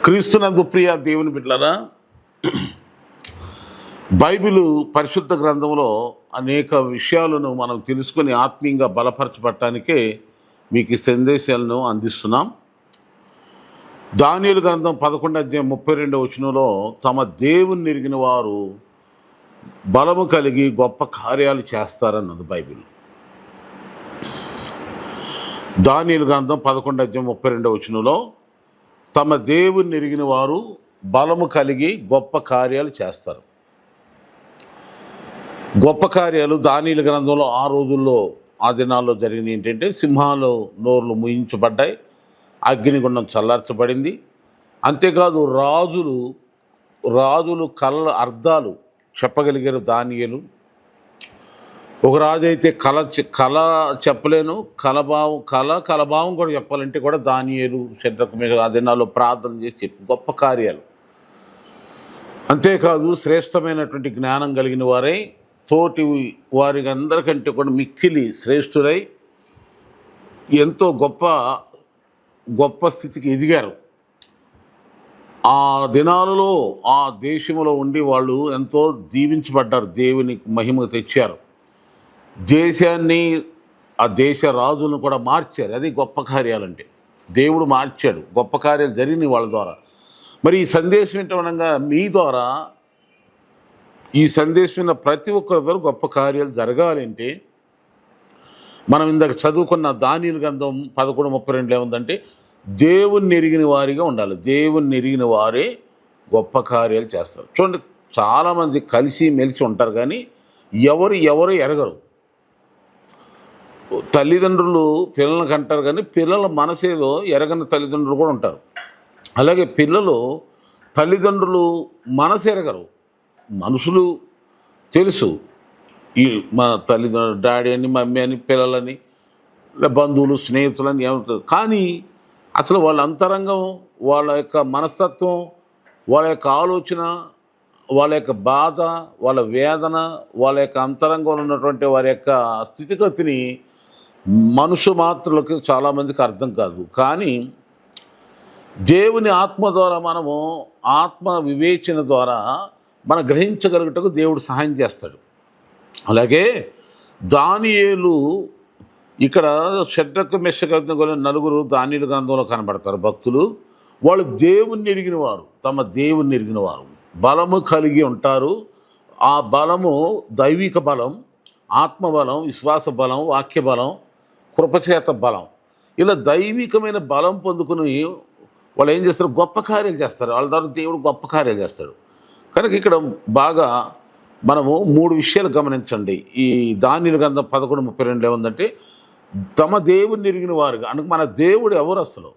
క్రీస్తునందు ప్రియ దేవుని బిడ్డలారా, బైబిలు పరిశుద్ధ గ్రంథంలో అనేక విషయాలను మనం తెలుసుకొని ఆత్మీయంగా బలపరచబడటానికే మీకు ఈ సందేశాలను అందిస్తున్నాం. దానియేలు గ్రంథం 11:32 తమ దేవుని ఎరిగిన వారు బలము కలిగి గొప్ప కార్యాలు చేస్తారన్నది బైబిల్. దానియేలు గ్రంథం 11:32 తమ దేవుని ఎరిగిన వారు బలము కలిగి గొప్ప కార్యాలు చేస్తారు. గొప్ప కార్యాలు దానియేలు గ్రంథంలో ఆ రోజుల్లో ఆ దినాల్లో జరిగినవి ఏంటంటే, సింహాలు నోర్లు ముయించబడ్డాయి, అగ్నిగుండం చల్లార్చబడింది. అంతేకాదు రాజులు కళ్ళ అర్థాలు చెప్పగలిగారు దానియేలు. ఒక రాజు అయితే కళ చెప్పలేను, కలభావం కూడా చెప్పాలంటే కూడా దానియేలు శద్రకు మీద ఆ దినాల్లో ప్రార్థన చేసి చెప్పి గొప్ప కార్యాలు. అంతేకాదు శ్రేష్టమైనటువంటి జ్ఞానం కలిగిన వారై తోటి వారికి అందరికంటే కూడా మిక్కిలి శ్రేష్ఠులై ఎంతో గొప్ప స్థితికి ఎదిగారు. ఆ దినాలలో ఆ దేశంలో ఉండి వాళ్ళు ఎంతో దీవించబడ్డారు, దేవుని మహిమ తెచ్చారు, దేశాన్ని ఆ దేశ రాజులను కూడా మార్చారు. అది గొప్ప కార్యాలంటే. దేవుడు మార్చాడు, గొప్ప కార్యాలు జరిగినాయి వాళ్ళ ద్వారా. మరి ఈ సందేశం ఏంటనగా మీ ద్వారా ఈ సందేశం విన్న ప్రతి ఒక్కరి ద్వారా గొప్ప కార్యాలు జరగాలంటే మనం ఇందాక చదువుకున్న దానియేలు గ్రంథం 11:32 ఏముందంటే, దేవుణ్ణి ఎరిగిన వారిగా ఉండాలి. దేవుణ్ణి ఎరిగిన వారే గొప్ప కార్యాలు చేస్తారు. చూడండి, చాలామంది కలిసి మెలిసి ఉంటారు కానీ ఎవరు ఎరగరు. తల్లిదండ్రులు పిల్లల్ని కంటారు కానీ పిల్లల మనసేదో ఎరగని తల్లిదండ్రులు కూడా ఉంటారు. అలాగే పిల్లలు తల్లిదండ్రులు మనసు ఎరగరు. మనుషులు తెలుసు, ఈ మా తల్లిదండ్రులు డాడీ అని మమ్మీ అని పిల్లలని బంధువులు స్నేహితులని ఏమవుతారు. కానీ అసలు వాళ్ళ అంతరంగం, వాళ్ళ యొక్క మనస్తత్వం, వాళ్ళ యొక్క ఆలోచన, వాళ్ళ యొక్క బాధ, వాళ్ళ వేదన, వాళ్ళ యొక్క అంతరంగంలో ఉన్నటువంటి వారి యొక్క స్థితిగతిని మాత్రులకు చాలామందికి అర్థం కాదు. కానీ దేవుని ఆత్మ ద్వారా మనము ఆత్మ వివేచన ద్వారా మనం గ్రహించగలుగుటకు దేవుడు సహాయం చేస్తాడు. అలాగే దానియేలు ఇక్కడ షడ్రకు మెషకు నలుగురు దానియేలు గ్రంథంలో కనబడతారు భక్తులు. వాళ్ళు దేవుణ్ణి ఎరిగిన వారు, తమ దేవుణ్ణి ఎరిగిన వారు బలము కలిగి ఉంటారు. ఆ బలము దైవిక బలం, ఆత్మబలం, విశ్వాస బలం, వాక్య బలం, కృపచేత బలం. ఇలా దైవికమైన బలం పొందుకుని వాళ్ళు ఏం చేస్తారు? గొప్ప కార్యాలు చేస్తారు. వాళ్ళ ద్వారా దేవుడు గొప్ప కార్యాలు చేస్తాడు. కనుక ఇక్కడ బాగా మనము 3 విషయాలు గమనించండి. ఈ దానియేలు గ్రంథం 11:32 ఏముందంటే, తమ దేవుణ్ణి ఎరిగిన వారుగా. అంటే మన దేవుడు ఎవరు? అసలు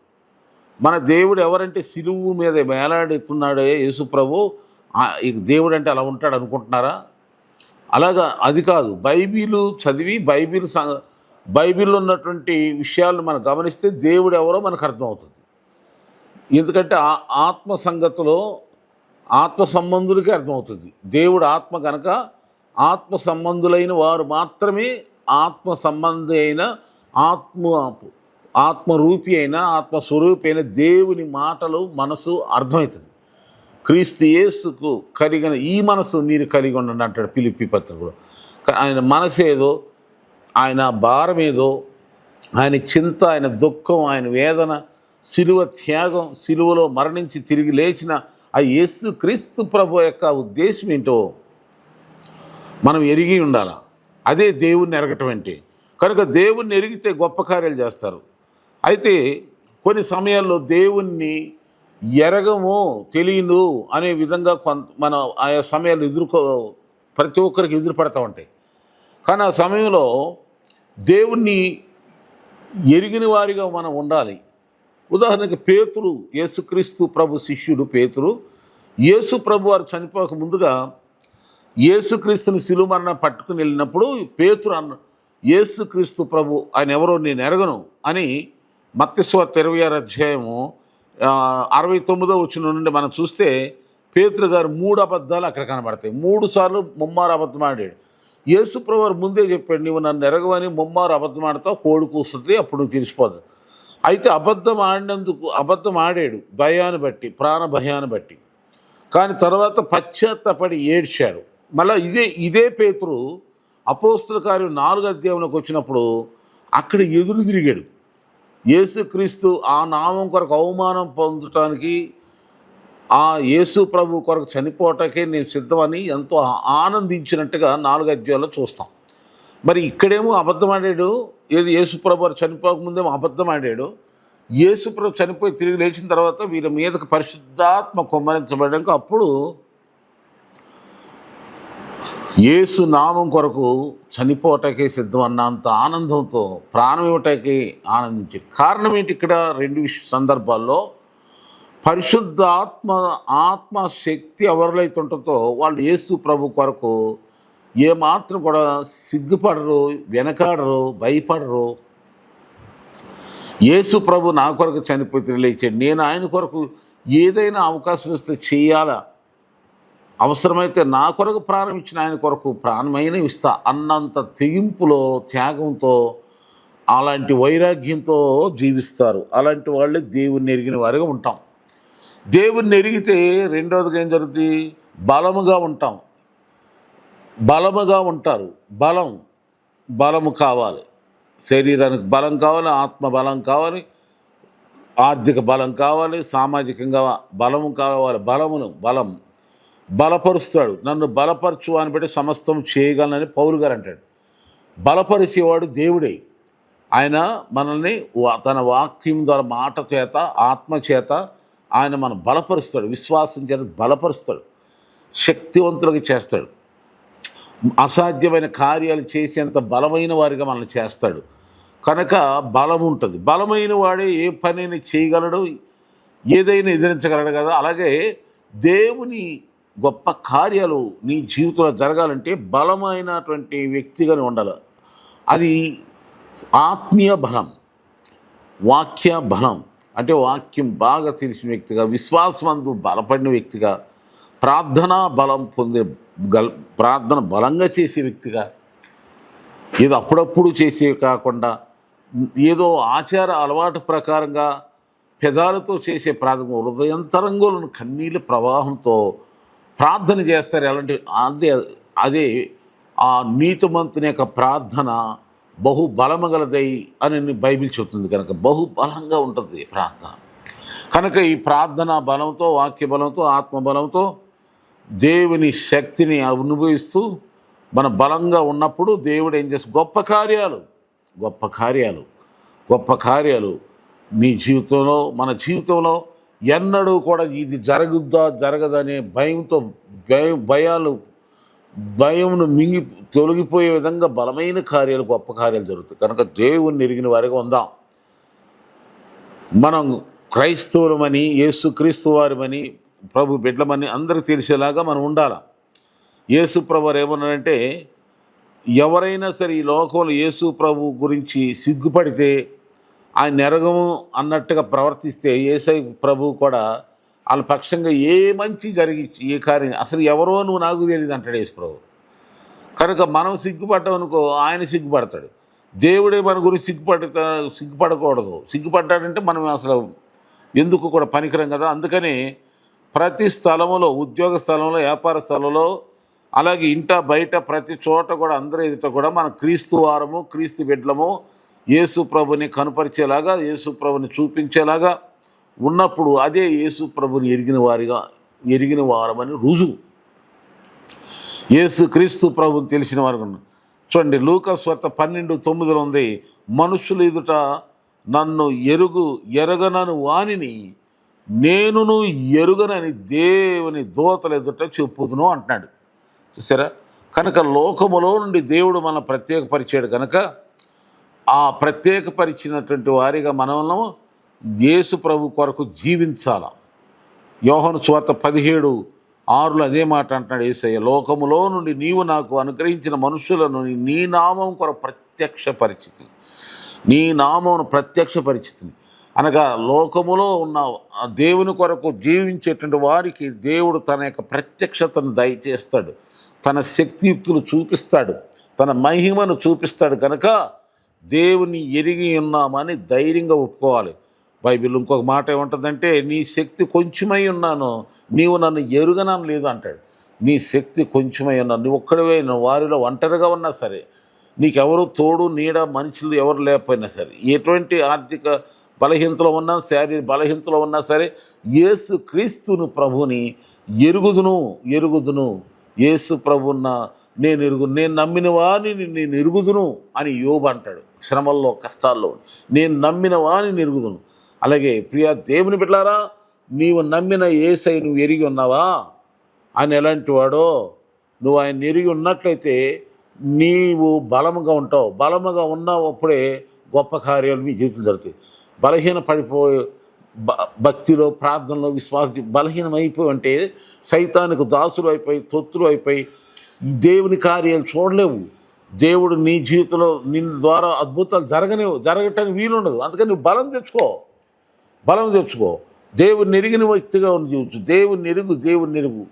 మన దేవుడు ఎవరంటే, సిలువు మీద వేలాడుతున్నాడే యేసు ప్రభు, ఈ దేవుడు అంటే అలా ఉంటాడు అనుకుంటున్నారా? అలాగా అది కాదు. బైబిల్ చదివి బైబిల్లో ఉన్నటువంటి విషయాలను మనం గమనిస్తే దేవుడు ఎవరో మనకు అర్థమవుతుంది. ఎందుకంటే ఆత్మ సంగతిలో ఆత్మ సంబంధులకే అర్థమవుతుంది. దేవుడు ఆత్మ కనుక ఆత్మ సంబంధులైన వారు మాత్రమే ఆత్మ సంబంధి అయిన ఆత్మరూపి అయిన ఆత్మస్వరూపి అయిన దేవుని మాటలు మనసు అర్థమవుతుంది. క్రీస్తు యేసుకు కలిగిన ఈ మనసు మీరు కలిగి ఉండండి అంటాడు ఫిలిప్పీ పత్రికలో. ఆయన మనసు ఏదో, ఆయన భారం ఏదో, ఆయన చింత, ఆయన దుఃఖం, ఆయన వేదన, సిలువ త్యాగం, సిలువలో మరణించి తిరిగి లేచిన ఆ యేసు క్రీస్తు ప్రభు యొక్క ఉద్దేశం ఏంటో మనం ఎరిగి ఉండాలి. అదే దేవుణ్ణి ఎరగటం అంటే. కనుక దేవుణ్ణి ఎరిగితే గొప్ప కార్యాలు చేస్తారు. అయితే కొన్ని సమయాల్లో దేవుణ్ణి ఎరగము, తెలియను అనే విధంగా మనం ఆయా సమయాలు ప్రతి ఒక్కరికి ఎదురుపడతా ఉంటాయి. కానీ ఆ సమయంలో దేవుణ్ణి ఎరిగిన వారిగా మనం ఉండాలి. ఉదాహరణకి పేతురు, యేసుక్రీస్తు ప్రభు శిష్యుడు పేతురు, యేసు ప్రభు వారు చనిపోక ముందుగా యేసుక్రీస్తుని శిలువ మరణం పట్టుకుని వెళ్ళినప్పుడు పేతురు యేసుక్రీస్తు ప్రభు ఆయన ఎవరో నేను ఎరగను అని మత్తయి సువార్త 26:69 నుండి మనం చూస్తే పేతురు గారు 3 అబద్ధాలు అక్కడ కనబడతాయి. 3 సార్లు ముమ్మారు అబద్ధం ఆడాడు. యేసు ప్రభు వారు ముందే చెప్పాడు, నీవు నన్ను ఎరగవని ముమ్మారు అబద్ధం ఆడతావు, కోడి కూస్తుంది, అప్పుడు తెలిసిపోదు. అయితే అబద్ధం ఆడాడు, భయాన్ని బట్టి, ప్రాణ భయాన్ని బట్టి. కానీ తర్వాత పశ్చాత్తపడి ఏడ్చాడు. మళ్ళీ ఇదే పేతురు అపోస్తుల కార్యం 4వ అధ్యాయంలోకి వచ్చినప్పుడు అక్కడ ఎదురు తిరిగాడు. యేసుక్రీస్తు ఆ నామం కొరకు అవమానం పొందటానికి, ఆ యేసు ప్రభు కొరకు చనిపోవటాకే నేను సిద్ధమని ఎంతో ఆనందించినట్టుగా 4వ అధ్యాయంలో చూస్తాం. మరి ఇక్కడేమో అబద్ధం ఆడాడు. యేసు ప్రభు చనిపోకముందేమో అబద్ధం ఆడాడు. యేసు ప్రభు చనిపోయి తిరిగి లేచిన తర్వాత వీళ్ళ మీదకి పరిశుద్ధాత్మ కుమ్మరించబడడానికి అప్పుడు యేసు నామం కొరకు చనిపోవటానికి సిద్ధం అన్నంత ఆనందంతో ప్రాణం ఇవ్వటానికి ఆనందించాడు. కారణం ఏంటి? ఇక్కడ 2 సందర్భాల్లో పరిశుద్ధ ఆత్మ శక్తి ఎవరిలో అయితే ఉంటుందో వాళ్ళు యేసు ప్రభు కొరకు ఏమాత్రం కూడా సిగ్గుపడరు, వెనకాడరు, భయపడరు. యేసు ప్రభు నా కొరకు చనిపోయి లేచాడు, నేను ఆయన కొరకు ఏదైనా అవకాశం ఇస్తే చేయాలా, అవసరమైతే నా కొరకు ప్రాణం ఇచ్చిన ఆయన కొరకు ప్రాణమైన ఇస్తా అన్నంత తెగింపులో, త్యాగంతో, అలాంటి వైరాగ్యంతో జీవిస్తారు. అలాంటి వాళ్ళే దేవుణ్ణి ఎరిగిన వారిగా ఉంటాం. దేవుణ్ణి ఎరిగితే రెండవదిగా ఏం జరుగుతుంది? బలముగా ఉంటాం. బలముగా ఉంటారు. బలము కావాలి. శరీరానికి బలం కావాలి, ఆత్మ బలం కావాలి, ఆర్థిక బలం కావాలి, సామాజికంగా బలము కావాలి. బలం బలపరుస్తాడు. నన్ను బలపరచు అని బట్టి సమస్తం చేయగలనని పౌలు గారు అంటాడు. బలపరిచేవాడు దేవుడే. ఆయన మనల్ని తన వాక్యం ద్వారా, మాట చేత, ఆత్మ చేత ఆయన మనం బలపరుస్తాడు. విశ్వాసం చేత బలపరుస్తాడు, శక్తివంతులుగా చేస్తాడు. అసాధ్యమైన కార్యాలు చేసేంత బలమైన వారిగా మనల్ని చేస్తాడు. కనుక బలం ఉంటుంది. బలమైన వాడే ఏ పనిని చేయగలడు, ఏదైనా ఎదిరించగలడు కదా. అలాగే దేవుని గొప్ప కార్యాలు నీ జీవితంలో జరగాలంటే బలమైనటువంటి వ్యక్తిగానే ఉండాలి. అది ఆత్మీయ బలం, వాక్య బలం. అంటే వాక్యం బాగా తెలిసిన వ్యక్తిగా, విశ్వాసమందు బలపడిన వ్యక్తిగా, ప్రార్థన బలంగా చేసే వ్యక్తిగా, ఏదో అప్పుడప్పుడు చేసే కాకుండా ఏదో ఆచార అలవాటు ప్రకారంగా పెదాలతో చేసే ప్రార్థన, హృదయంతరంగోలను కన్నీళ్ళ ప్రవాహంతో ప్రార్థన చేస్తారు. అలాంటి అదే ఆ నీతిమంతుని యొక్క ప్రార్థన బహు బలమగలదై అని బైబిల్ చెబుతుంది. కనుక బహు బలంగా ఉంటుంది ప్రార్థన. కనుక ఈ ప్రార్థన బలంతో, వాక్య బలంతో, ఆత్మ బలంతో దేవుని శక్తిని అనుభవిస్తూ మన బలంగా ఉన్నప్పుడు దేవుడు ఏం చేస్తుంది? గొప్ప కార్యాలు నీ జీవితంలో, మన జీవితంలో ఎన్నడూ కూడా ఇది జరగదనే భయమును తొలగిపోయే విధంగా బలమైన కార్యాలు, గొప్ప కార్యాలు జరుగుతాయి. కనుక దేవుణ్ణి ఎరిగిన వారిగా ఉందాం. మనం క్రైస్తవులమని, యేసుక్రీస్తు వారిమని, ప్రభు బిడ్డలమని అందరికీ తెలిసేలాగా మనం ఉండాలి. యేసు ప్రభు వారు ఏమన్నారంటే, ఎవరైనా సరే ఈ లోకంలో యేసు ప్రభు గురించి సిగ్గుపడితే, ఆయన ఎరగము అన్నట్టుగా ప్రవర్తిస్తే, యేసై ప్రభు కూడా వాళ్ళ పక్షంగా ఏ మంచి ఏ కార్యం, అసలు ఎవరో నువ్వు నాకు తెలియదు అంటాడు యేసు ప్రభు. కనుక మనం సిగ్గుపడ్డామనుకో, ఆయన సిగ్గుపడతాడు. దేవుడే మన గురించి సిగ్గుపడకూడదు. సిగ్గుపడ్డాడంటే మనం అసలు ఎందుకు కూడా పనికిరం కదా. అందుకని ప్రతి స్థలంలో, ఉద్యోగ స్థలంలో, వ్యాపార స్థలంలో, అలాగే ఇంట బయట ప్రతి చోట కూడా అందరి ఎదుట కూడా మన క్రీస్తు వారము, క్రీస్తు బిడ్డలము, యేసు ప్రభుని కనుపరిచేలాగా, యేసు ప్రభుని చూపించేలాగా ఉన్నప్పుడు అదే యేసు ప్రభుని ఎరిగిన వారమని రుజువు. యేసు క్రీస్తు ప్రభుని తెలిసిన వారు. చూడండి, లూకా సువార్త 12:9 ఉంది, మనుషులు ఎదుట నన్ను ఎరగనను వానిని నేనును ఎరుగనని దేవుని దూతల ఎదుట చెప్పుదును అంటున్నాడు. చూసారా? కనుక లోకములో నుండి దేవుడు మనం ప్రత్యేకపరిచాడు. కనుక ఆ ప్రత్యేకపరిచినటువంటి వారిగా మనము యేసు ప్రభు కొరకు జీవించాల. యోహాను సువార్త 17:6 అదే మాట అంటున్నాడు యేసయ్య, లోకములో నుండి నీవు నాకు అనుగ్రహించిన మనుషులను నీ నామం కొరకు ప్రత్యక్షపరిచితి. నీ నామమును ప్రత్యక్షపరిచితి అనగా లోకములో ఉన్న దేవుని కొరకు జీవించేటువంటి వారికి దేవుడు తన యొక్క ప్రత్యక్షతను దయచేస్తాడు, తన శక్తియుక్తులు చూపిస్తాడు, తన మహిమను చూపిస్తాడు. కనుక దేవుని ఎరిగి ఉన్నామని ధైర్యంగా ఒప్పుకోవాలి. బైబిల్ ఇంకొక మాట ఏముంటుందంటే, నీ శక్తి కొంచెమై ఉన్నాను, నీవు నన్ను ఎరుగనని లేదు అంటాడు. నీ శక్తి కొంచెమై ఉన్నాను, నువ్వు ఒక్కడివే, నువ్వు వారిలో ఒంటరిగా ఉన్నా సరే, నీకెవరు తోడు నీడ మనుషులు ఎవరు లేకపోయినా సరే, ఎటువంటి ఆర్థిక బలహీనతలో ఉన్నా, శారీరక బలహీనతలో ఉన్నా సరే, యేసు క్రీస్తును ప్రభుని ఎరుగుదును యేసు ప్రభున్న నేను నమ్మిన వాణిని నేను ఎరుగుదును అని యోబు అంటాడు. శ్రమల్లో కష్టాల్లో నేను నమ్మిన వాణిని ఎరుగుదును. అలాగే ప్రియ దేవుని బిడ్డలారా, నీవు నమ్మిన యేసయ్య నువ్వు ఎరిగి ఉన్నావా? ఆయన ఎలాంటి వాడో నువ్వు ఆయన ఎరిగి ఉన్నట్లయితే నీవు బలముగా ఉంటావు. బలముగా ఉన్నప్పుడే గొప్ప కార్యాలు మీ జీవితం జరుగుతాయి. బలహీన పడిపోయి భక్తిలో, ప్రార్థనలో, విశ్వాసం బలహీనమైపోయి అంటే సైతానికి దాసులు అయిపోయి, తొత్తులు అయిపోయి దేవుని కార్యాలు చూడలేవు. దేవుడు నీ జీవితంలో నిన్ను ద్వారా అద్భుతాలు జరగటానికి వీలుండదు. అందుకని నువ్వు బలం తెచ్చుకో. దేవుని ఎరిగిన వ్యక్తిగా ఉన్న జీవితం. దేవుని ఎరుగు.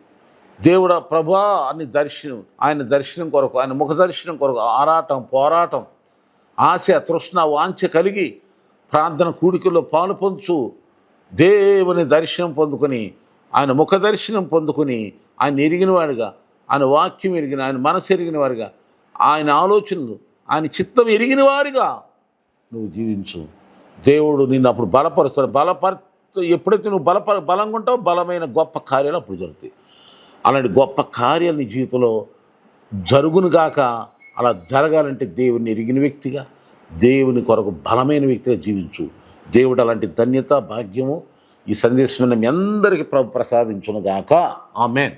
దేవుడా ప్రభా అని ఆయన దర్శనం కొరకు, ఆయన ముఖ దర్శనం కొరకు ఆరాటం, పోరాటం, ఆశ, తృష్ణ, వాంఛ కలిగి ప్రార్థన కూడికల్లో పాలు పొందుచు దేవుని దర్శనం పొందుకొని, ఆయన ముఖ దర్శనం పొందుకొని, ఆయన ఎరిగిన వాడిగా, ఆయన వాక్యం ఎరిగిన, ఆయన మనసు ఎరిగిన వాడిగా, ఆయన ఆలోచనలు, ఆయన చిత్తం ఎరిగిన వారిగా నువ్వు జీవించు. దేవుడు నిన్ను అప్పుడు బలపరుస్తాడు. ఎప్పుడైతే నువ్వు బలంగా ఉంటావు, బలమైన గొప్ప కార్యాలు అప్పుడు జరుగుతాయి. అలాంటి గొప్ప కార్యాలు నీ జీవితంలో జరుగునుగాక. అలా జరగాలంటే దేవుని ఎరిగిన వ్యక్తిగా, దేవుని కొరకు బలమైన వ్యక్తిగా జీవించు. దేవుడు అలాంటి ధన్యత, భాగ్యము ఈ సందేశం మీ అందరికీ ప్రభు ప్రసాదించునుగాక. ఆమేన్.